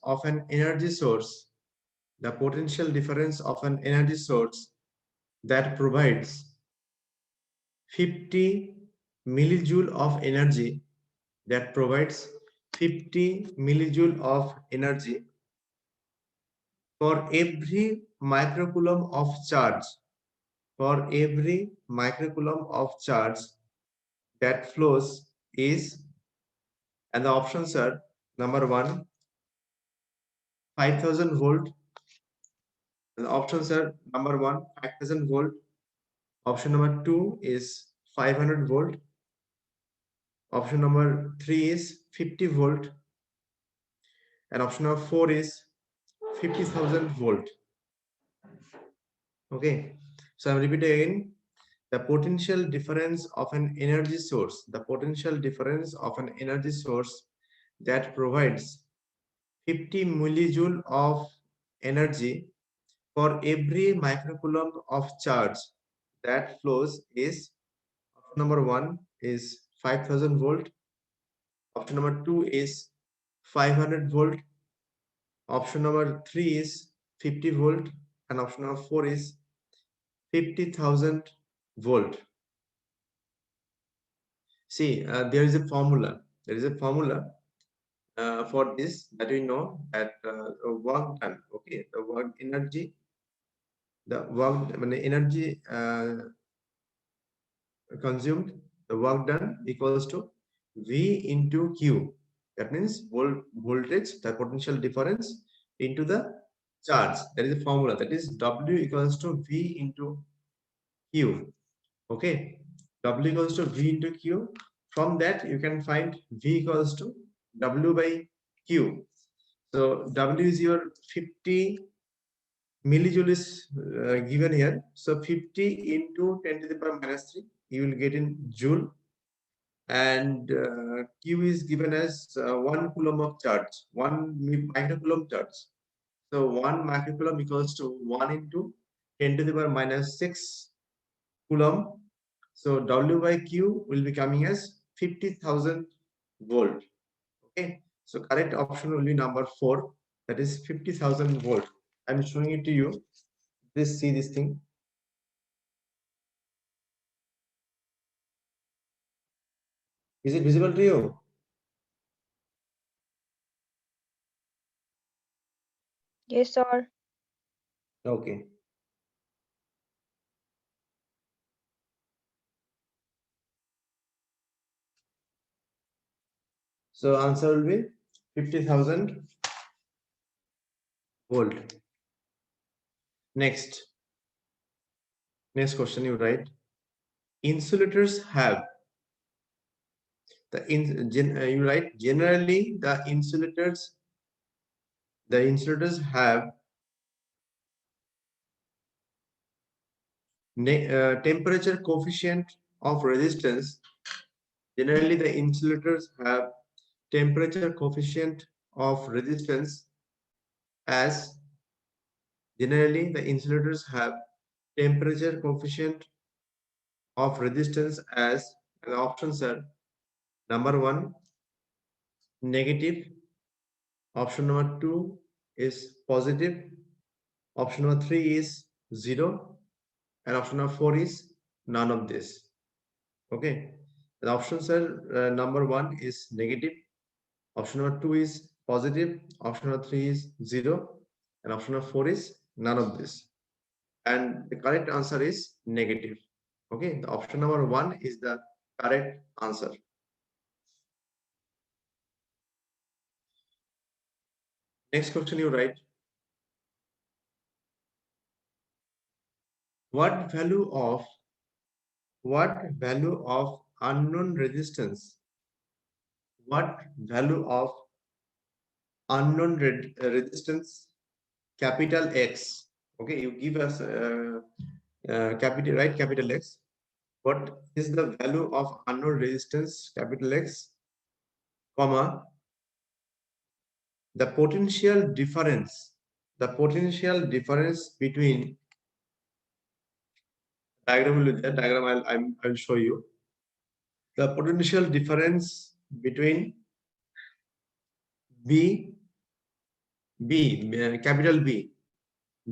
of an energy source, the potential difference of an energy source that provides 50 millijoule of energy, that provides 50 millijoule of energy for every microcoulomb of charge, for every microcoulomb of charge that flows is, and the options are number one, 5000 volt, and the options are number one, 5000 volt, option number two is 500 volt, option number three is 50 volt, and option number four is 50,000 volt. Okay, so I'm repeating again. The potential difference of an energy source, the potential difference of an energy source that provides 50 millijoule of energy for every microcoulomb of charge that flows is, option number one is 5000 volt, option number two is 500 volt, option number three is 50 volt, and option number four is 50,000 volt. See, there is a formula. There is a formula for this, that we know that work done. Okay, the work energy, the work, I mean, energy consumed, the work done equals to V into Q. That means voltage, the potential difference, into the charge. There is a formula, that is W equals to V into Q. Okay, W equals to V into Q. From that you can find V equals to W by Q. So W is your 50 millijoule is given here. So 50 into 10 to the power minus 3, you will get in joule. And Q is given as 1 coulomb of charge, 1 microcoulomb charge. So 1 microcoulomb equals to 1 into 10 to the power minus 6 coulomb. So W by Q will be coming as 50,000 volt. Okay, so correct option will be number 4, that is 50,000 volt. I'm showing it to you. Please see this thing. Is it visible to you? Yes, sir. Okay. So answer will be 50,000 volt. Next question you write. Insulators have you write generally the insulators have temperature coefficient of resistance. Generally the insulators have temperature coefficient of resistance as, generally the insulators have temperature coefficient of resistance as, and the options are number one, negative, option number two is positive, option number three is 0, and option number four is none of this. Okay, the options are number one is negative, option number two is positive, option number three is 0, and option number four is none of this. And the correct answer is negative. Okay, the option number one is the correct answer. Next question you write. What value of unknown resistance? What value of unknown resistance, capital X? Okay, you give us capital X. What is the value of unknown resistance, capital X, comma, the potential difference between, diagram will be there, diagram I'll show you, the potential difference between V capital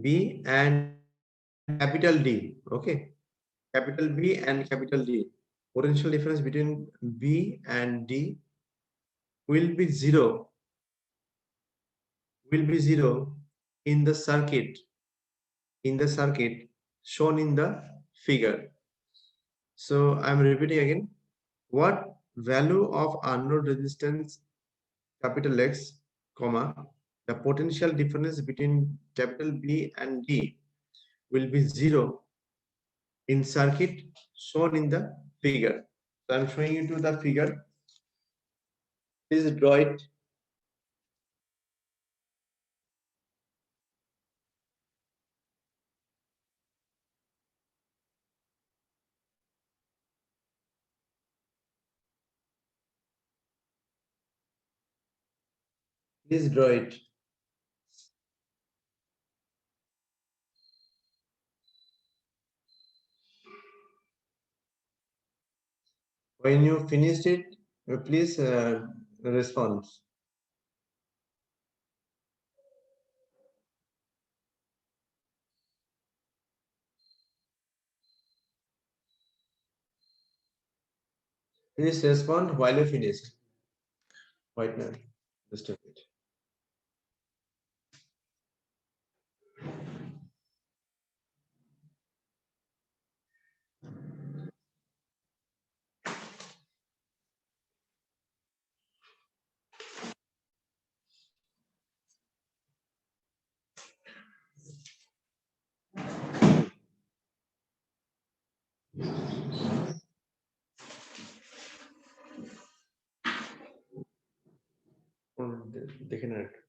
B and capital D. Okay, capital B and capital D. Potential difference between B and D will be zero. Will be zero in the circuit. In the circuit shown in the figure. So I'm repeating again. What value of unknown resistance capital X, comma, the potential difference between capital B and D will be zero in circuit shown in the figure. So I'm showing you to the figure. Please draw it. Please draw it. When you finished it, please respond. Please respond while you finish. Right now, just a minute. দেখে নেন একটু।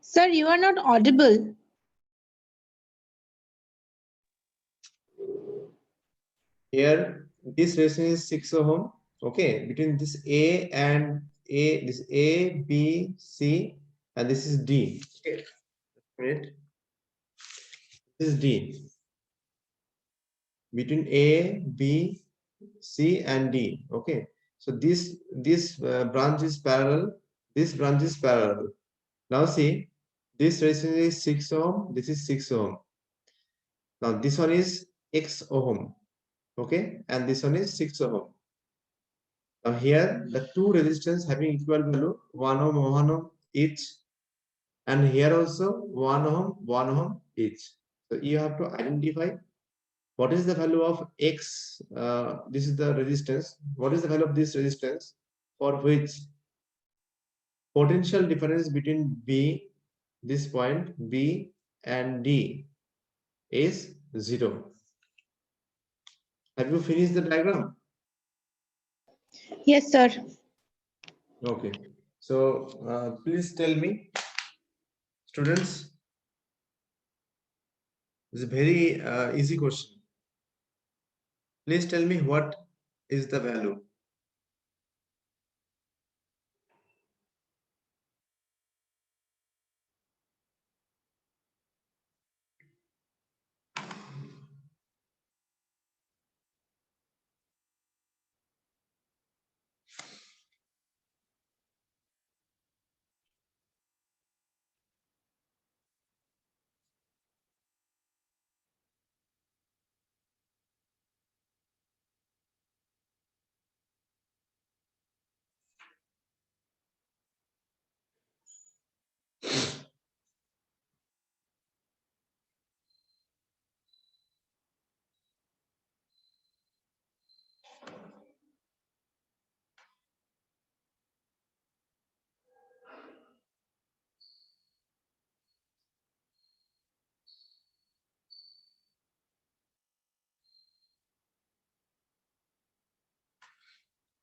Sir, you are not audible. Here, this resistance is 6 ohm. Okay, between this A and A, this A, B, C, and this is D. Okay, wait. This is D. Between A, B, C, and D. Okay, so this branch is parallel. This branch is parallel. Now see, this resistance is 6 ohm. This is 6 ohm. Now this one is X ohm. Okay, and this one is 6 ohm. Now here the two resistance having equal value 1 ohm each, and here also 1 ohm each. So you have to identify what is the value of X. This is the resistance. What is the value of this resistance for which potential difference between B, this point B and D is 0. Have you finished the diagram? Yes, sir. Okay. So please tell me, students, it's a very easy question. Please tell me what is the value.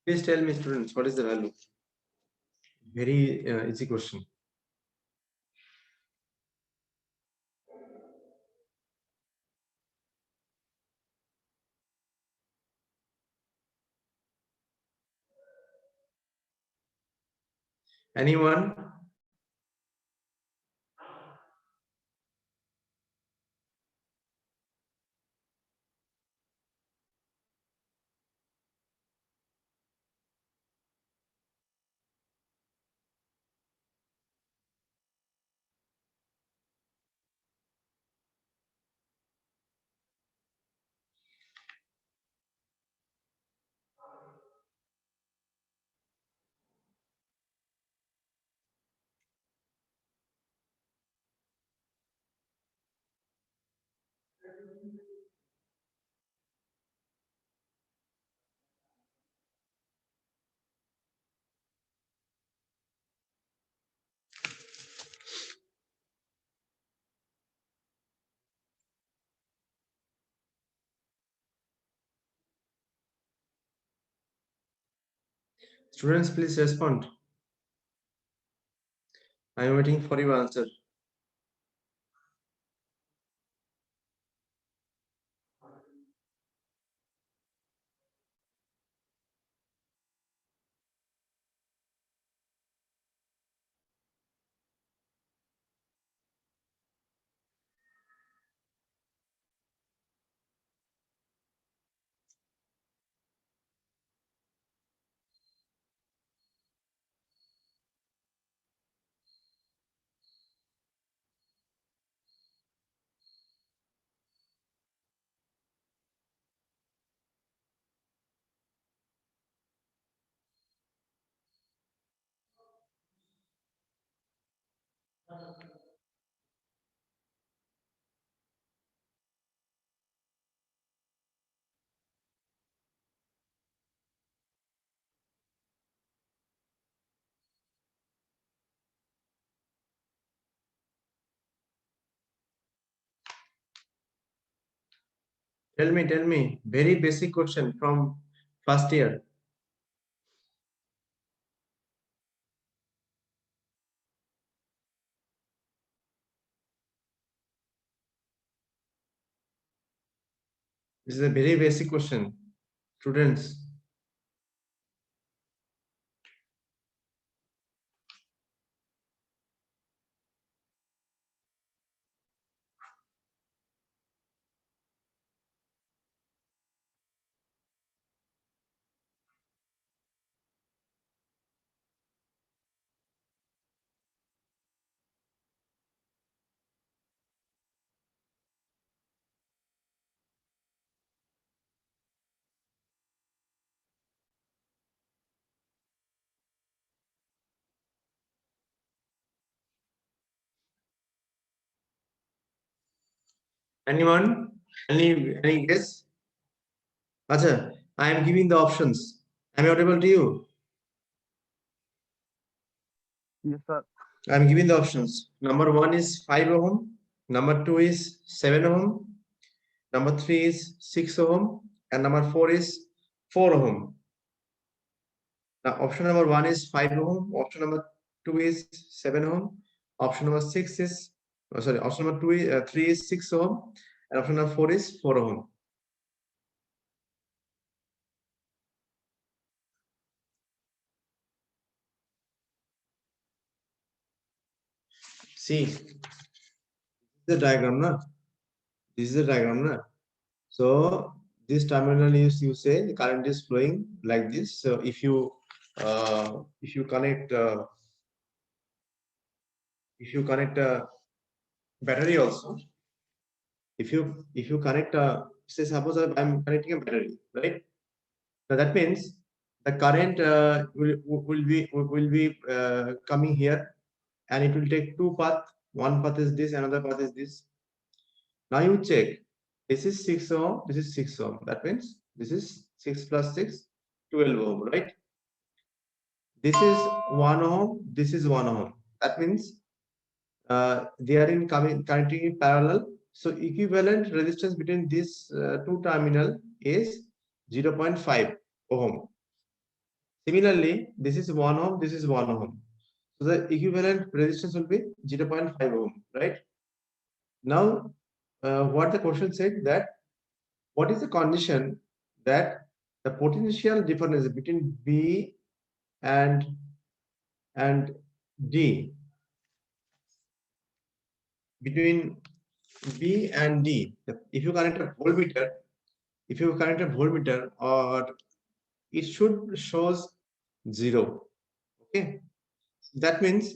Please tell me, students, what is the value? Very easy question. Anyone? Students, please respond. I am waiting for your answer. Tell me. Very basic question from first year. This is a very basic question. Students, anyone? Any guess? Acha, I am giving the options. Am I audible to you? Yes, sir. I am giving the options. Number 1 is 5 ohm. Number 2 is 7 ohm. Number 3 is 6 ohm. And number 4 is 4 ohm. Now, option number 1 is 5 ohm. Option number 2 is 7 ohm. Option number 6 is, option number 3 is 6 ohm. And option number 4 is 4 ohm. See, this is the diagram, na? This is the diagram, na? So this terminal is, you say the current is flowing like this. So if you connect a battery also, if you connect say suppose I'm connecting a battery, right? Now that means the current will be coming here, and it will take two paths. One path is this, another path is this. Now you check. This is 6 ohm, this is 6 ohm. That means this is 6 plus 6, 12 ohm, right? This is 1 ohm, this is 1 ohm. That means they are connecting in parallel. So equivalent resistance between these two terminal is 0.5 ohm. Similarly, this is 1 ohm, this is 1 ohm. So the equivalent resistance will be 0.5 ohm, right? Now, what the question said that what is the condition that the potential difference between B and D, between B and D, if you connect a voltmeter, or it should shows 0. Okay, that means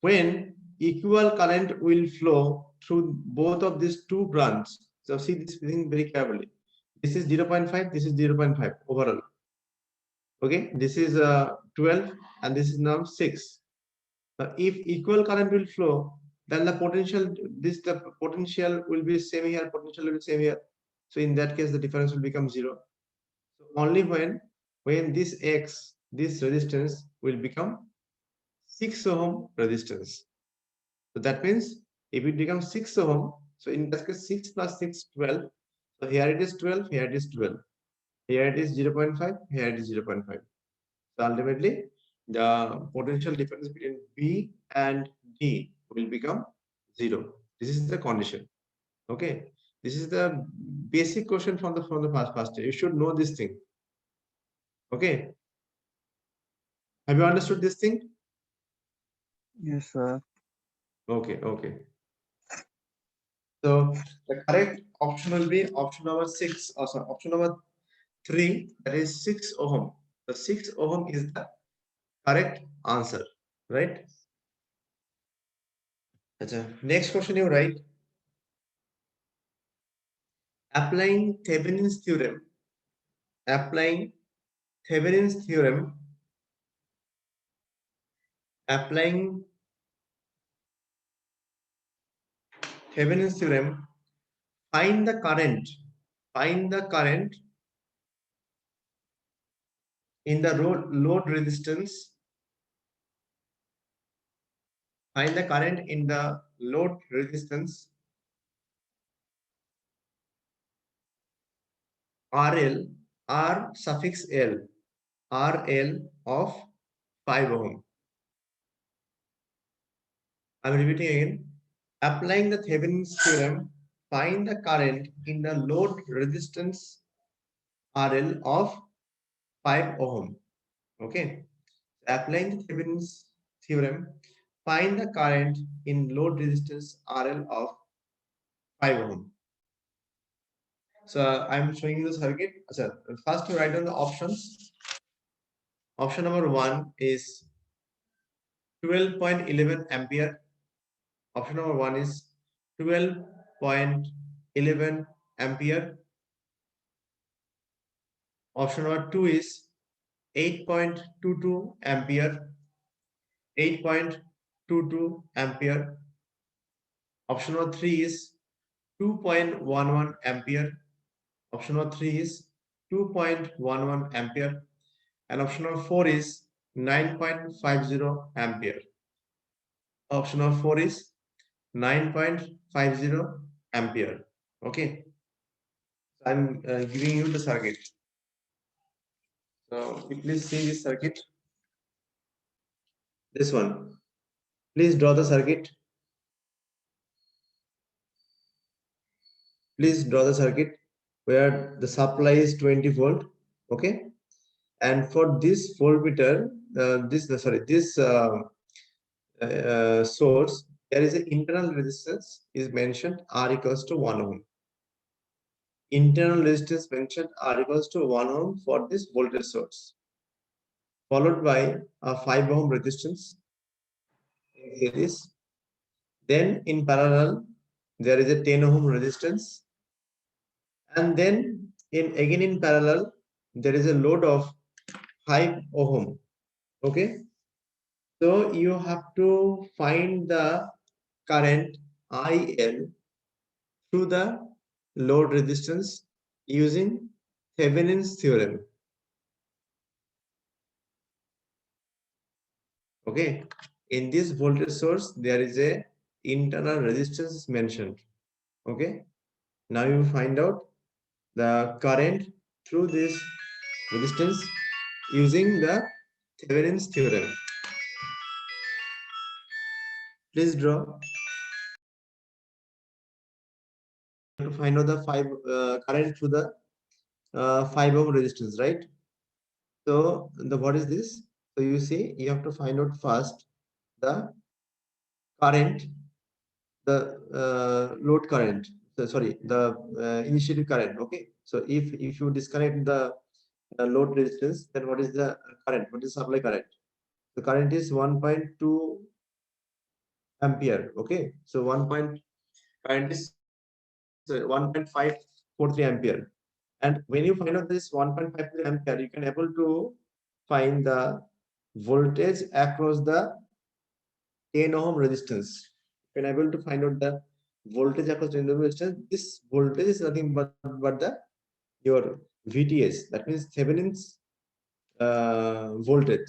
when equal current will flow through both of these two branches. So see this thing very carefully. This is 0.5, this is 0.5 overall. Okay, this is 12 and this is now 6. If equal current will flow, then the potential will be same here, potential will be same here. So in that case, the difference will become 0. So only when this resistance will become 6 ohm resistance. So that means if it becomes 6 ohm, so in that case 6 plus 6, 12. So here it is 12, here it is 12. Here it is 0.5, here it is 0.5. So ultimately, the potential difference between B and D will become 0. This is the condition. Okay, this is the basic question from the past year. You should know this thing. Okay, have you understood this thing? Yes, sir. Okay, okay. So the correct option will be option number 6, or sorry, option number 3, that is 6 ohm. The 6 ohm is the correct answer, right? Next question you write. Applying Thevenin's theorem. Applying Thevenin's theorem. Applying Thevenin's theorem. Find the current. Find the current in the load resistance. Find the current in the load resistance RL, R suffix L, RL of 5 ohm. I'm repeating again. Applying the Thevenin's theorem, find the current in the load resistance RL of 5 ohm. Okay. Applying the Thevenin's theorem, find the current in load resistance RL of 5 ohm. So I'm showing you the circuit. So first you write down the options. Option number 1 is 12.11 ampere. Option number 1 is 12.11 ampere. Option number 2 is 8.22 ampere. 8.22 ampere. Option number 3 is 2.11 ampere. Option number 3 is 2.11 ampere. And option number 4 is 9.50 ampere. Option number 4 is 9.50 ampere. Okay. I'm giving you the circuit. So please see this circuit. This one. Please draw the circuit. Please draw the circuit where the supply is 20 volt. Okay. And for this voltmeter, this source, there is an internal resistance is mentioned R equals to 1 ohm. Internal resistance mentioned R equals to 1 ohm for this voltage source, followed by a 5 ohm resistance in series. Then in parallel, there is a 10 ohm resistance. And then again in parallel, there is a load of 5 ohm. Okay. So you have to find the current IL through the load resistance using Thevenin's theorem. Okay, in this voltage source there is a internal resistance mentioned. Okay, now you find out the current through this resistance using the Thevenin's theorem. Please draw. To find out the current through the 5 ohm resistance, right? So what is this? So you see, you have to find out first the current, the load current. So, sorry, the initiating current. Okay. So if you disconnect the load resistance, then what is the current? What is supply current? The current is 1.2 ampere. Okay. So current is 1.543 ampere. And when you find out this 1.53 ampere, you can able to find the voltage across the 10 ohm resistance. You can able to find out the voltage across 10 ohm resistance. This voltage is nothing but the your VTS. That means Thevenin's voltage.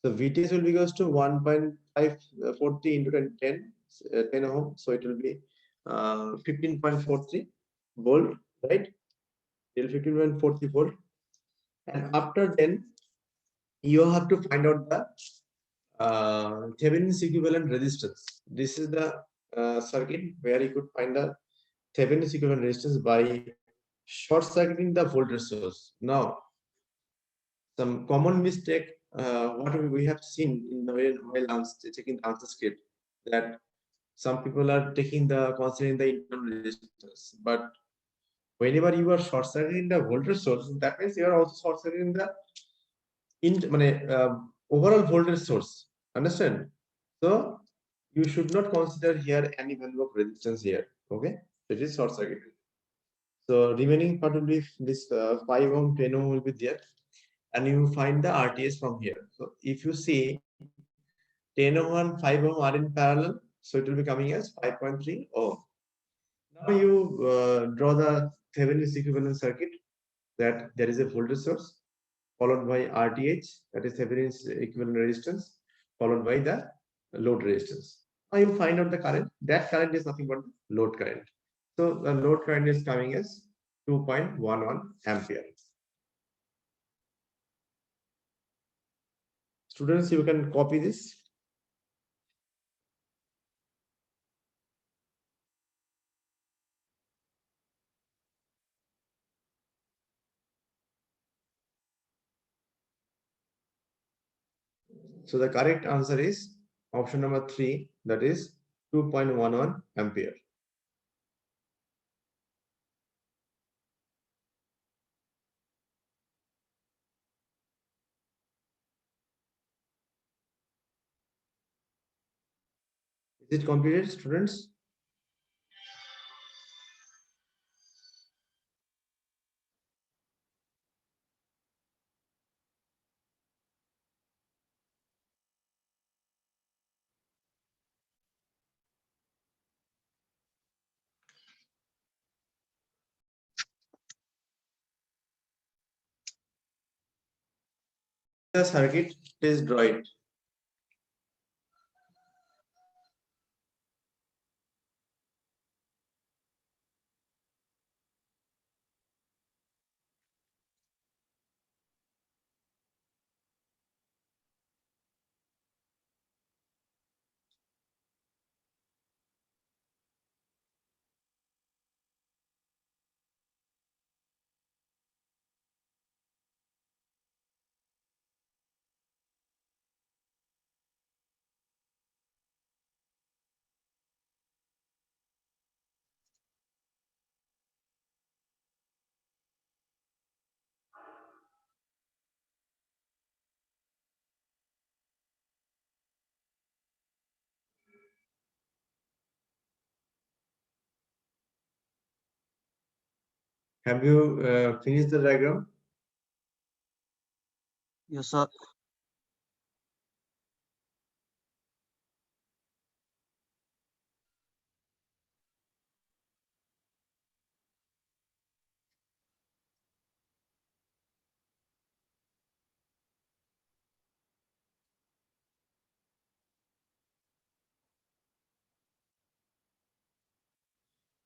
So VTS will be equals to 1.540 into 10 ohm. So it will be 15.43 volt, right? Till 15.43 volt. And after then, you have to find out the Thevenin's equivalent resistance. This is the circuit where you could find the Thevenin's equivalent resistance by short circuiting the voltage source. Now, some common mistake what we have seen in the while checking the answer script, that some people are taking the considering the internal resistance, but whenever you are short circuiting the voltage source, that means you are also short circuiting the overall voltage source. Understand? So you should not consider here any value of resistance here. Okay, it is short circuit. So remaining part will be this 5 ohm, 10 ohm will be there, and you find the RTS from here. So if you see 10 ohm and 5 ohm are in parallel, so it will be coming as 5.3 ohm. Now you draw the Thevenin's equivalent circuit, that there is a voltage source followed by RTH, that is Thevenin's equivalent resistance, followed by the load resistance. Now you find out the current. That current is nothing but load current. So the load current is coming as 2.11 ampere. Students, you can copy this. So the correct answer is option number 3, that is 2.11 ampere. Is it completed, students? The circuit, please draw it. Have you finished the diagram? Yes, sir.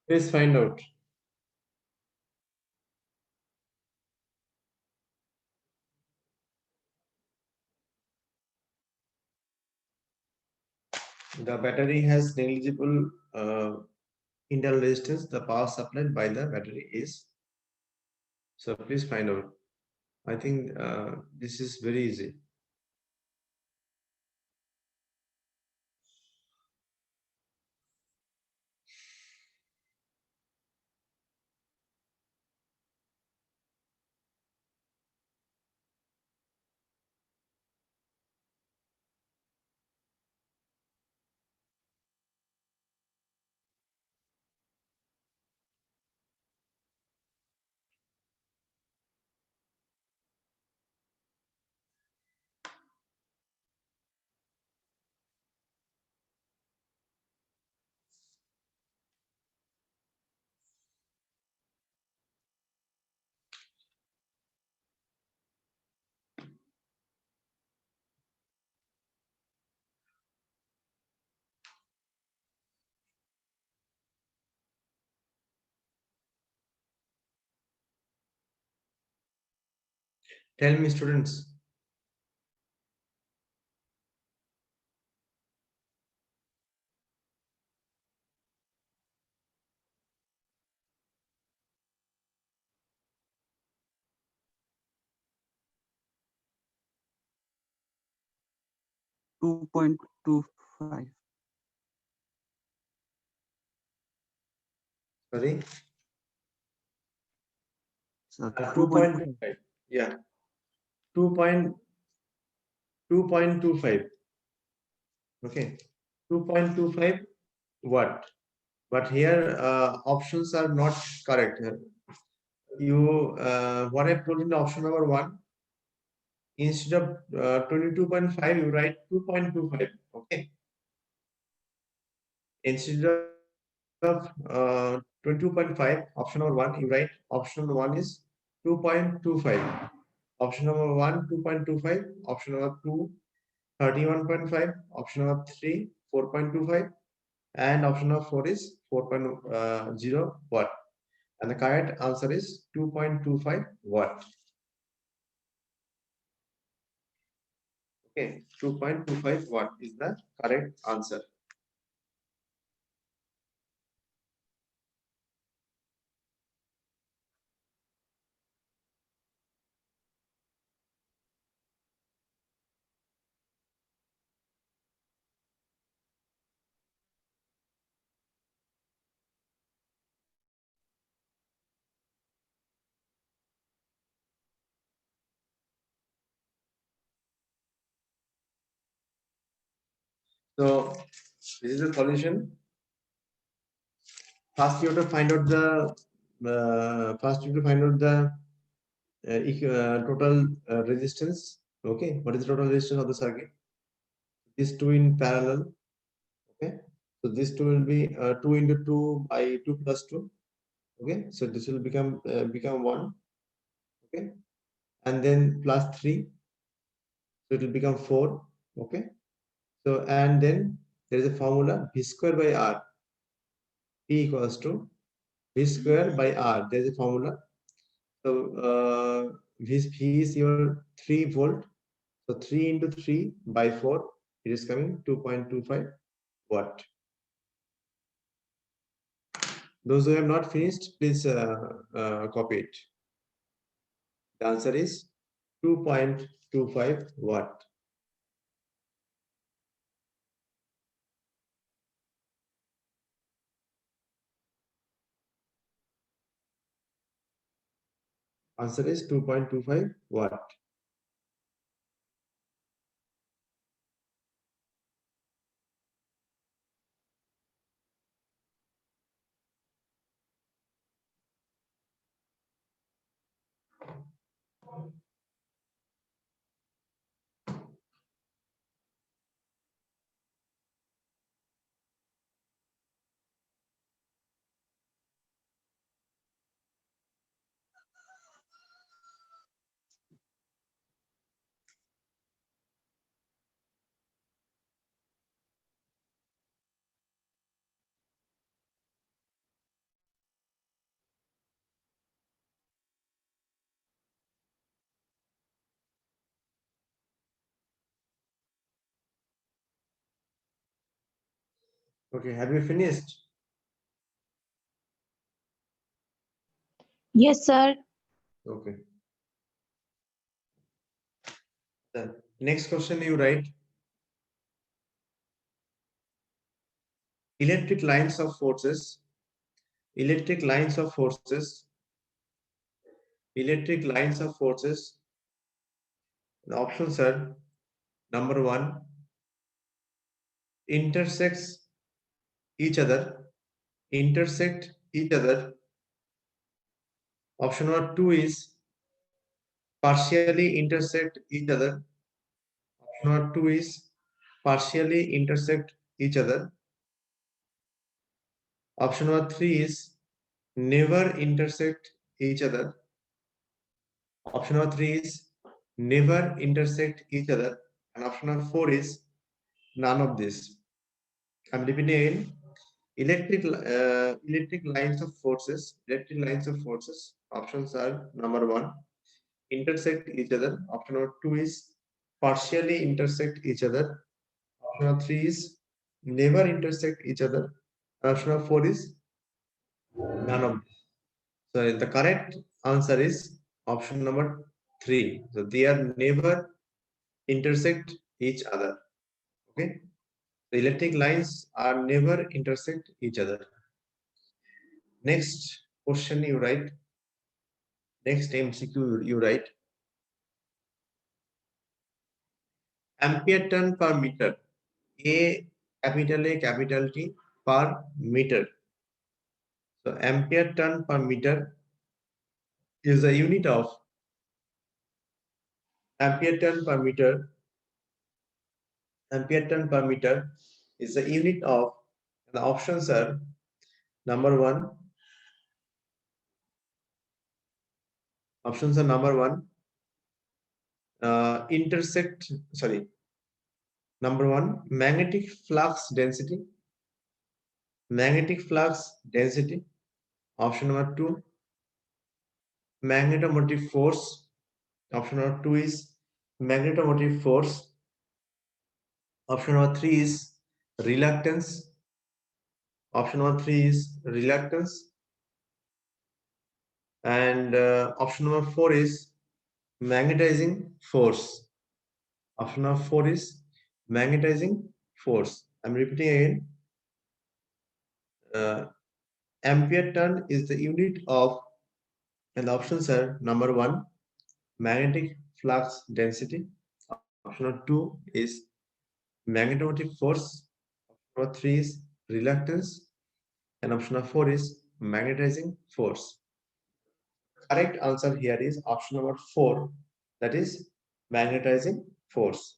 Please find out. The battery has negligible internal resistance. The power supplied by the battery is. So please find out. I think this is very easy. Tell me, students. Two point two five. Sorry. Sir, 2.25. Yeah. 2.25. Okay. 2.25 watt. But here options are not correct. You what I've told in the option number 1, instead of 22.5 you write 2.25. Okay. Instead of 22.5, option number 1 you write option number 1 is 2.25. Option number 1 2.25, option number 2 31.5, option number 3 4.25, and option number 4 is 4.0 watt. And the correct answer is 2.25 watt. Okay, 2.25 watt is the correct answer. So this is the solution. First, you have to find out the total resistance. Okay, what is the total resistance of the circuit? These two in parallel. Okay, so this two will be 2 into 2 by 2 plus 2. Okay, so this will become 1. Okay, and then plus 3, so it will become 4. Okay, so and then there is a formula v square by r. P equals to v square by r. There is a formula. So v is your 3 volt. So 3 into 3 by 4, it is coming 2.25 watt. Those who have not finished, please copy it. The answer is 2.25 watt. Answer is 2.25 watt. Okay, have you finished? Yes, sir. Okay. The next question you write. Electric lines of forces. Electric lines of forces. Electric lines of forces. The options are number one, intersects each other. Intersect each other. Option number two is partially intersect each other. Option number two is partially intersect each other. Option number three is never intersect each other. Option number three is never intersect each other. And option number four is none of this. I'm repeating again. Electric lines of forces. Electric lines of forces. Options are number one, intersect each other. Option number two is partially intersect each other. Option number three is never intersect each other. Option number four is none of this. So the correct answer is option number three. So they are never intersect each other. Okay. The electric lines are never intersect each other. Next question you write. Next MCQ you write. Ampere turn per meter. A capital T per meter. So ampere turn per meter is a unit of ampere turn per meter. Ampere turn per meter is the unit of, the options are number one. Options are number one, number one, magnetic flux density. Magnetic flux density. Option number two, magnetomotive force. Option number two is magnetomotive force. Option number three is reluctance. Option number three is reluctance. And option number four is magnetizing force. Option number four is magnetizing force. I'm repeating again. Ampere turn is the unit of, and the options are number one, magnetic flux density. Option number two is magnetomotive force. Option number three is reluctance. And option number four is magnetizing force. Correct answer here is option number four, that is magnetizing force.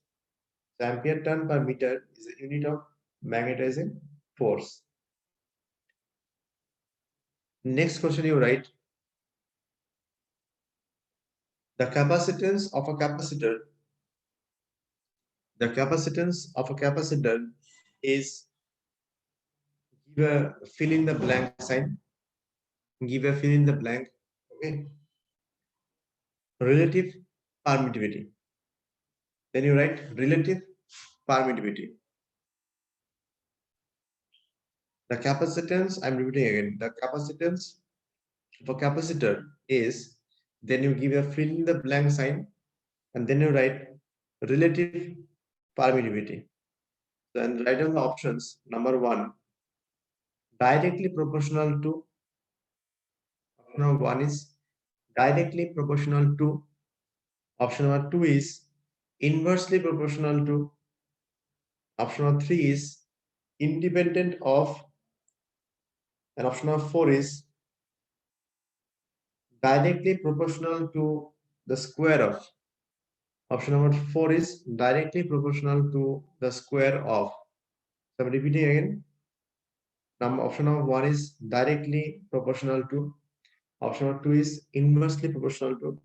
So ampere turn per meter is a unit of magnetizing force. Next question you write. The capacitance of a capacitor. The capacitance of a capacitor is, give a fill in the blank sign. Give a fill in the blank. Okay. Relative permittivity. Then you write relative permittivity. The capacitance, I'm repeating again, the capacitance of a capacitor is, then you give a fill in the blank sign, and then you write relative permittivity. Then write down the options. Number one, directly proportional to. Option number one is directly proportional to. Option number two is inversely proportional to. Option number three is independent of. And option number four is directly proportional to the square of. Option number four is directly proportional to the square of. So I'm repeating again. Option number one is directly proportional to. Option number two is inversely proportional to.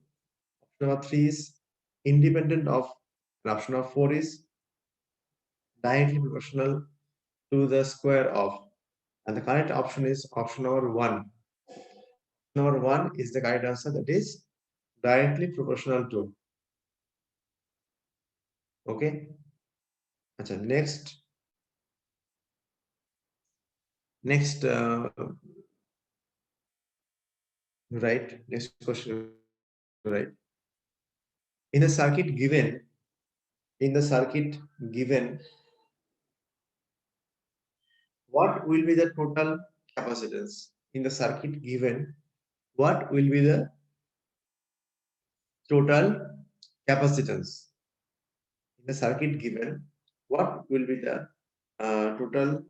Option number three is independent of. And option number four is directly proportional to the square of. And the correct option is option number one. Number one is the correct answer, that is directly proportional to. Okay. Next. Next, right. Next question, right. In the circuit given, what will be the total capacitance? In the circuit given, what will be the total capacitance? In the circuit given, what will be the total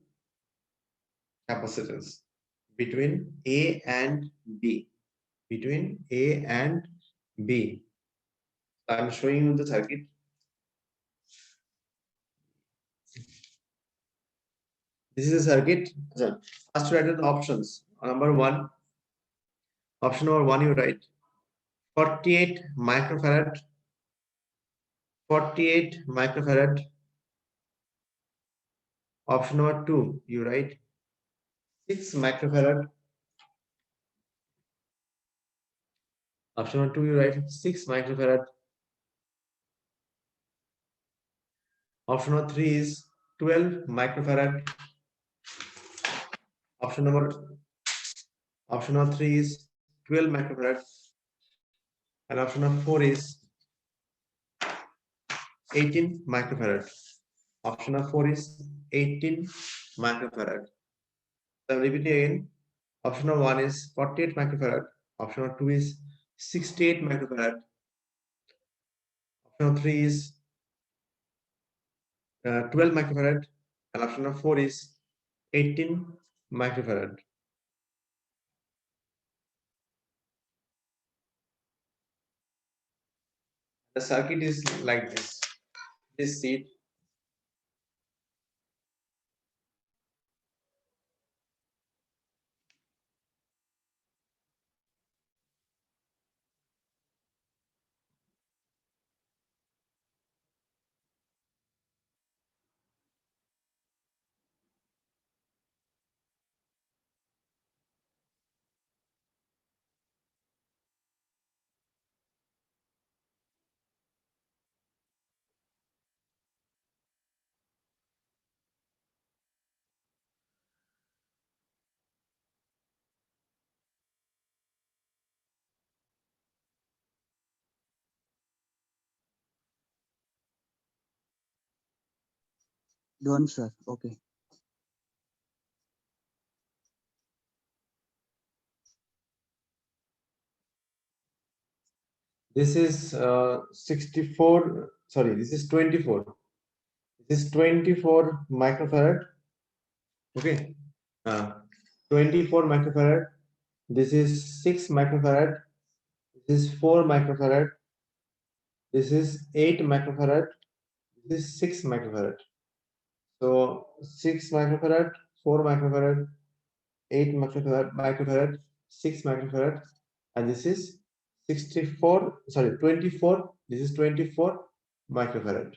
capacitance between A and B? Between A and B. I'm showing you the circuit. This is a circuit. First, write the options. Number one, option number one, you write 48 microfarad. 48 microfarad. Option number two, you write 6 microfarad. Option number two, you write 6 microfarad. Option number three is 12 microfarad. Option number three is 12 microfarad. And option number four is 18 microfarad. Option number four is 18 microfarad. So I'm repeating again. Option number one is 48 microfarad. Option number two is 68 microfarad. Option number three is 12 microfarad. And option number four is 18 microfarad. The circuit is like this. This seat. Done, sir. Okay. This is 64. Sorry, this is 24. This is 24 microfarad. Okay. 24 microfarad. This is 6 microfarad. This is 4 microfarad. This is 8 microfarad. This is 6 microfarad. So 6 microfarad, 4 microfarad, 8 microfarad, 6 microfarad, and this is 64. Sorry, 24. This is 24 microfarad.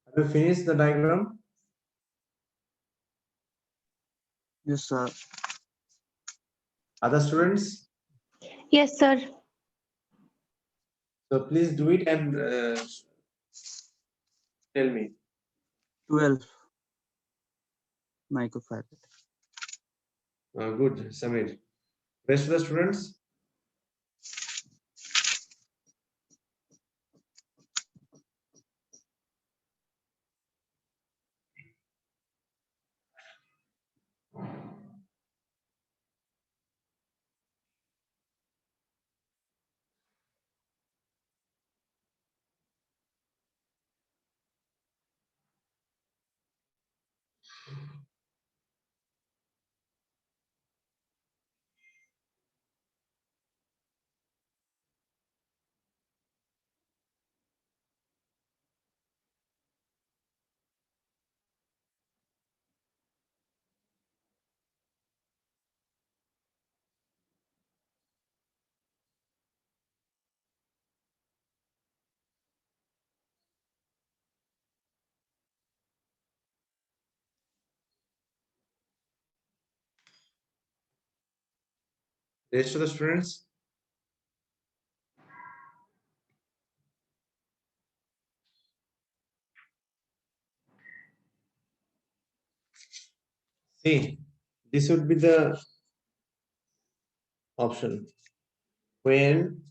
Have you finished the diagram? Yes, sir. Other students? Yes, sir. So please do it and tell me. 12 microfarad. Good, Samir. Rest of the students? Rest of the students? See, this would be the option. When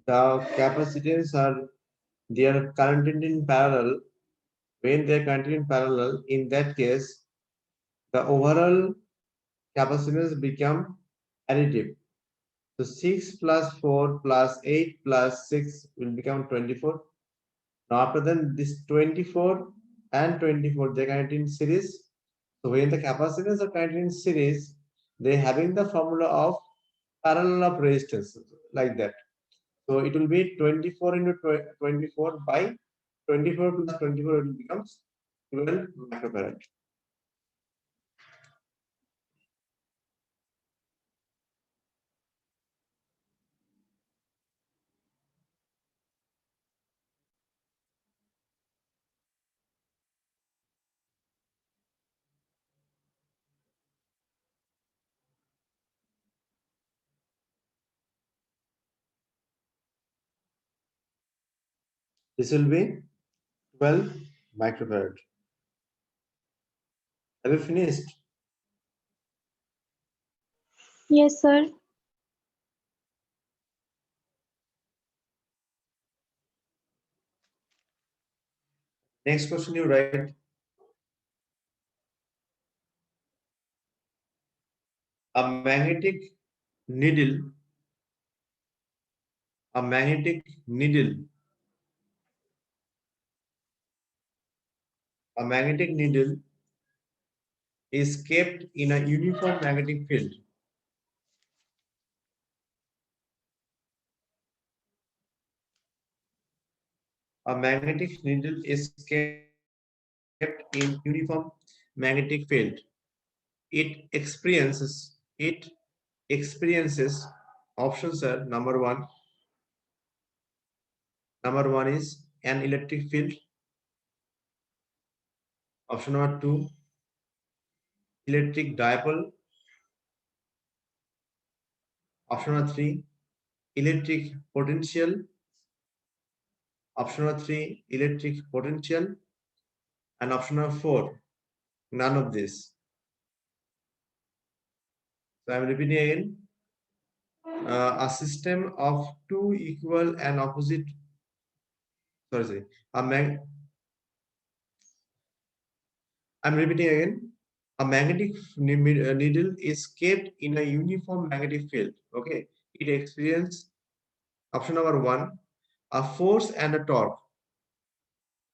the capacitance are they are connected in parallel, when they are connected in parallel, in that case, the overall capacitance become additive. So 6 plus 4 plus 8 plus 6 will become 24. Now after then this 24 and 24 they connect in series. So when the capacitors are connected in series, they having the formula of parallel of resistance like that. So it will be 24 into 24 by 24 plus 24, it becomes 12 microfarad. This will be 12 microfarad. Have you finished? Yes, sir. Next question you write. A magnetic needle, a magnetic needle, a magnetic needle is kept in a uniform magnetic field. A magnetic needle is kept in uniform magnetic field. It experiences options are number one. Number one is an electric field. Option number two, electric dipole. Option number three, electric potential. Option number three, electric potential. And option number four, none of this. So I'm repeating again. A system of two equal and opposite. Sorry. I'm repeating again. A magnetic needle is kept in a uniform magnetic field. Okay. It experiences option number one, a force and a torque.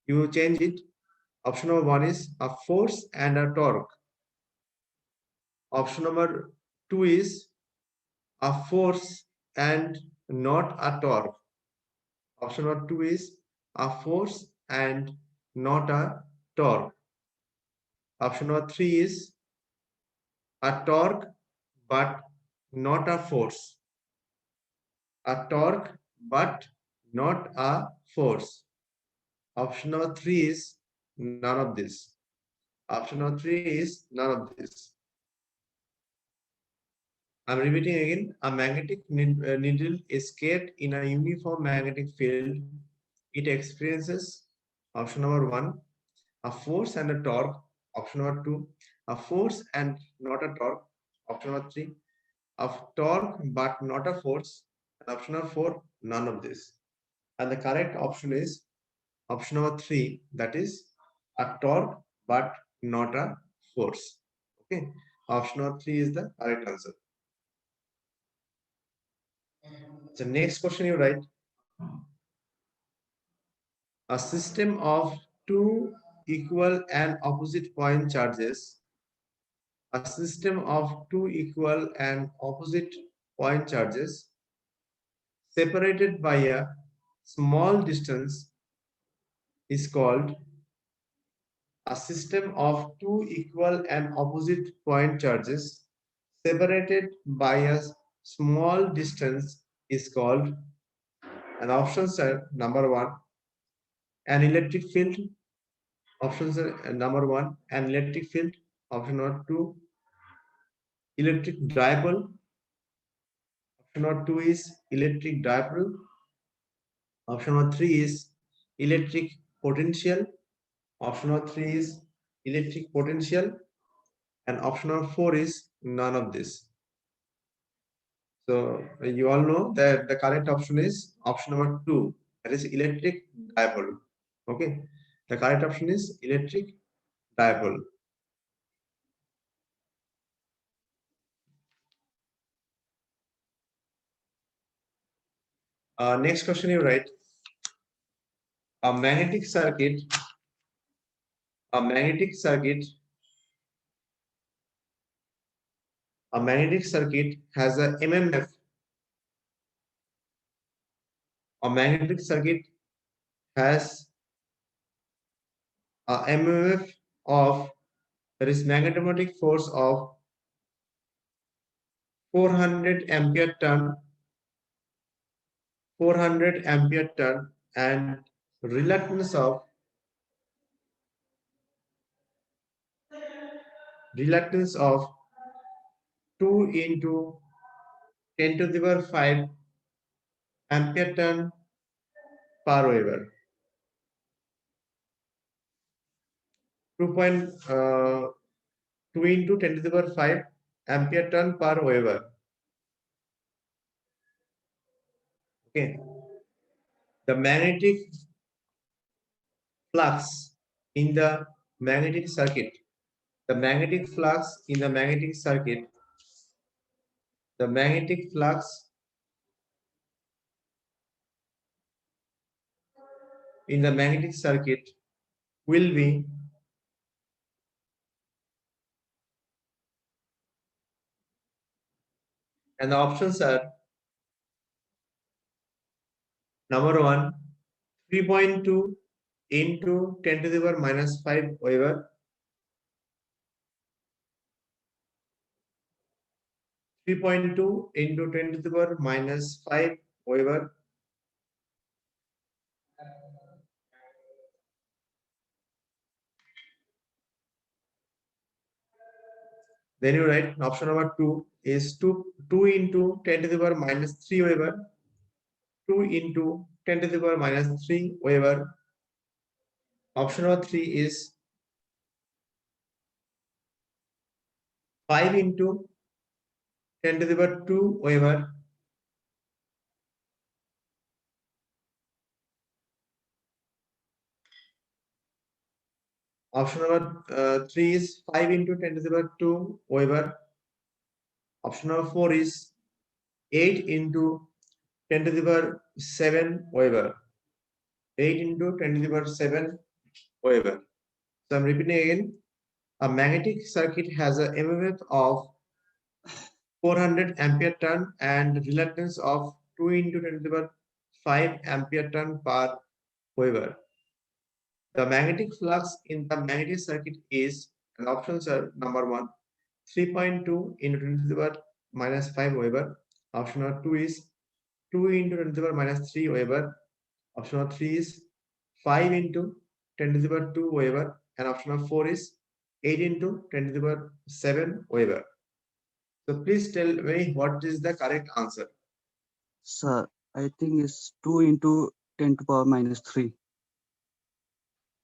You change it. Option number one is a force and a torque. Option number two is a force and not a torque. Option number two is a force and not a torque. Option number three is a torque but not a force. A torque but not a force. Option number three is none of this. Option number three is none of this. I'm repeating again. A magnetic needle is kept in a uniform magnetic field. It experiences option number one, a force and a torque. Option number two, a force and not a torque. Option number three, a torque but not a force. And option number four, none of this. And the correct option is option number three, that is a torque but not a force. Okay. Option number three is the correct answer. The next question you write. A system of two equal and opposite point charges. A system of two equal and opposite point charges separated by a small distance is called a system of two equal and opposite point charges separated by a small distance is called, and options are number one, an electric field. Options are number one, an electric field. Option number two, electric dipole. Option number two is electric dipole. Option number three is electric potential. Option number three is electric potential. and option number 4 is none of this. So you all know that the correct option is option number 2, that is electric dipole. Okay, the correct option is electric dipole. Next question you write, a magnetic circuit a magnetic circuit has a MMF. A magnetic circuit has a MMF of, that is magnetic force of 400 ampere turn, and reluctance of 2 into 10 to the power 5 ampere turn per Weber. 2 into 10 to the power 5 ampere turn per Weber. Okay. The magnetic flux in the magnetic circuit. The magnetic flux in the magnetic circuit. The magnetic flux in the magnetic circuit will be and the options are number 1 3.2 into 10 to the power minus 5 Weber, 3.2 into 10 to the power minus 5 Weber, then you write option number 2 is 2 into 10 to the power minus 3 Weber, 2 into 10 to the power minus 3 Weber. Option number 3 is 5 into 10 to the power 2 Weber. Option number 3 is 5 into 10 to the power 2 Weber. Option number 4 is 8 into 10 to the power 7 Weber. 8 into 10 to the power 7 Weber. So I'm repeating again. A magnetic circuit has a MMF of 400 ampere turn and reluctance of 2 into 10 to the power 5 ampere turn per Weber. The magnetic flux in the magnetic circuit is, and options are number 1, 3.2 into 10 to the power minus 5 Weber. Option number 2 is 2 into 10 to the power minus 3 Weber. Option number 3 is 5 into 10 to the power 2 Weber. And option number 4 is 8 into 10 to the power 7 Weber. So please tell me what is the correct answer. Sir, I think it's 2 into 10 to power minus 3.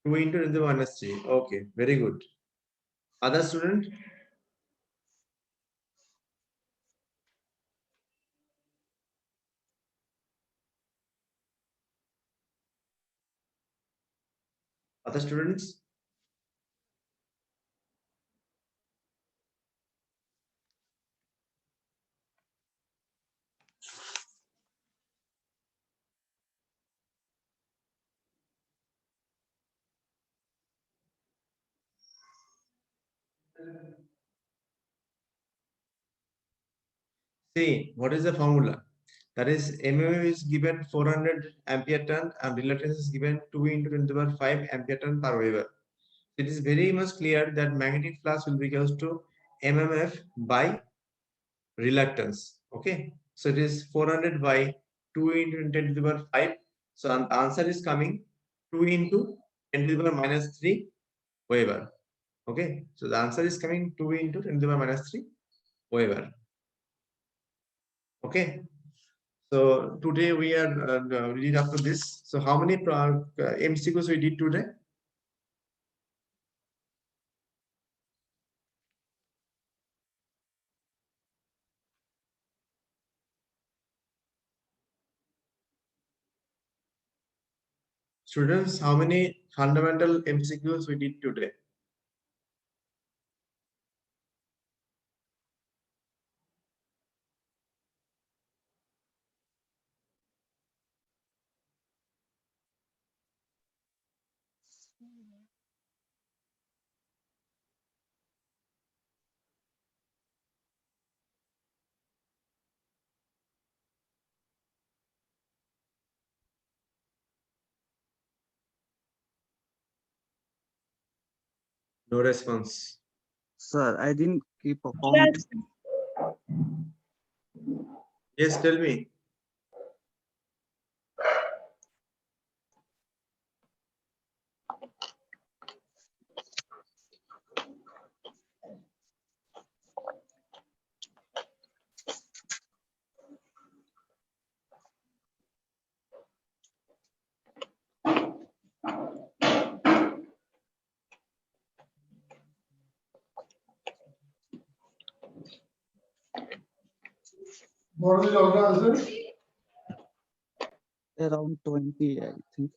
2 into 10 to the power minus 3. Okay, very good. Other student? Other students? See, what is the formula? That is, MMF is given 400 ampere turn and reluctance is given 2 into 10 to the power 5 ampere turn per Weber. It is very much clear that magnetic flux will be equals to MMF by reluctance. Okay, so it is 400 by 2 into 10 to the power 5. So the answer is coming 2 into 10 to the power minus 3 Weber. Okay, so the answer is coming 2 into 10 to the power minus 3 Weber. Okay, so today we are we did up to this. So how many MCQs we did today? Students, how many fundamental MCQs we did today? No response. Sir, I didn't keep a count. Yes. Yes, tell me. What is the total answer? Around 20, I think.